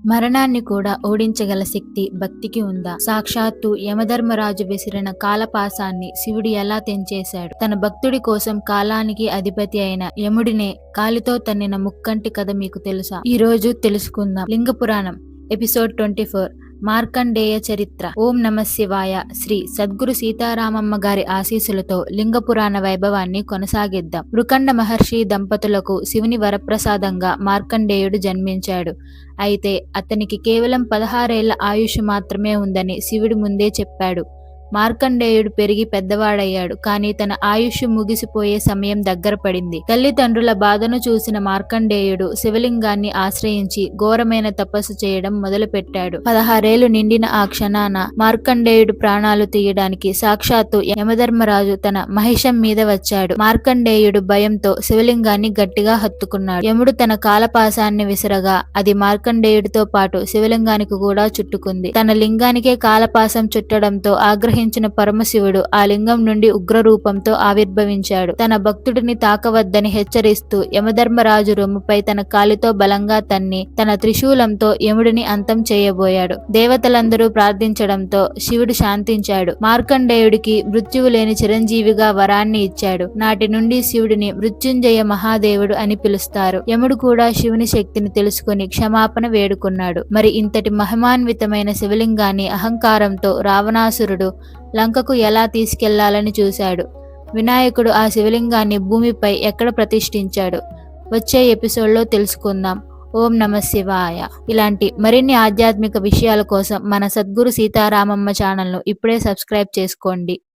మరణాన్ని కూడా ఓడించగల శక్తి భక్తికి ఉందా? సాక్షాత్తు యమధర్మరాజు విసిరిన కాలపాశాన్ని శివుడు ఎలా తెంచేశాడు? తన భక్తుడి కోసం కాలానికి అధిపతి అయిన యముడినే కాలితో తన్నిన ముక్కంటి కథ మీకు తెలుసా? ఈ రోజు తెలుసుకుందాం. లింగ పురాణం ఎపిసోడ్ 24 మార్కండేయ చరిత్ర. ఓం నమ శివాయ. శ్రీ సద్గురు సీతారామమ్మ గారి ఆశీస్సులతో లింగ పురాణ వైభవాన్ని కొనసాగిద్దాం. మృకండ మహర్షి దంపతులకు శివుని వరప్రసాదంగా మార్కండేయుడు జన్మించాడు. అయితే అతనికి కేవలం 16 ఏళ్ల ఆయుష్ మాత్రమే ఉందని శివుడు ముందే చెప్పాడు. మార్కండేయుడు పెరిగి పెద్దవాడయ్యాడు. కానీ తన ఆయుష్ ముగిసిపోయే సమయం దగ్గర పడింది. తల్లిదండ్రుల బాధను చూసిన మార్కండేయుడు శివలింగాన్ని ఆశ్రయించి ఘోరమైన తపస్సు చేయడం మొదలుపెట్టాడు. 16 ఏళ్లు నిండిన ఆ క్షణాన మార్కండేయుడు ప్రాణాలు తీయడానికి సాక్షాత్తు యమధర్మరాజు తన మహిషం మీద వచ్చాడు. మార్కండేయుడు భయంతో శివలింగాన్ని గట్టిగా హత్తుకున్నాడు. యముడు తన కాలపాశాన్ని విసరగా అది మార్కండేయుడితో పాటు శివలింగానికి కూడా చుట్టుకుంది. తన లింగానికే కాలపాశం చుట్టడంతో ఆగ్రహించిన పరమశివుడు ఆ లింగం నుండి ఉగ్ర రూపంతో ఆవిర్భవించాడు. తన భక్తుడిని తాకవద్దని హెచ్చరిస్తూ యమధర్మరాజు రొమ్ముపై తన కాలితో బలంగా తన్ని తన త్రిశూలంతో యముడిని అంతం చేయబోయాడు. దేవతలందరూ ప్రార్థించడంతో శివుడు శాంతించాడు. మార్కండేయుడికి మృత్యువు లేని చిరంజీవిగా వరాన్ని ఇచ్చాడు. నాటి నుండి శివుడిని మృత్యుంజయ మహాదేవుడు అని పిలుస్తారు. యముడు కూడా శివుని శక్తిని తెలుసుకుని క్షమాపణ వేడుకున్నాడు. మరి ఇంతటి మహిమాన్వితమైన శివలింగాన్ని అహంకారంతో రావణాసురుడు లంకకు ఎలా తీసుకెళ్లాలని చూశాడు. వినాయకుడు ఆ శివలింగాన్ని భూమిపై ఎక్కడ ప్రతిష్ఠించాడు? వచ్చే ఎపిసోడ్లో తెలుసుకుందాం. ఓం నమ శివాయ. ఇలాంటి మరిన్ని ఆధ్యాత్మిక విషయాల కోసం మన సద్గురు సీతారామమ్మ ఛానల్ను ఇప్పుడే సబ్స్క్రైబ్ చేసుకోండి.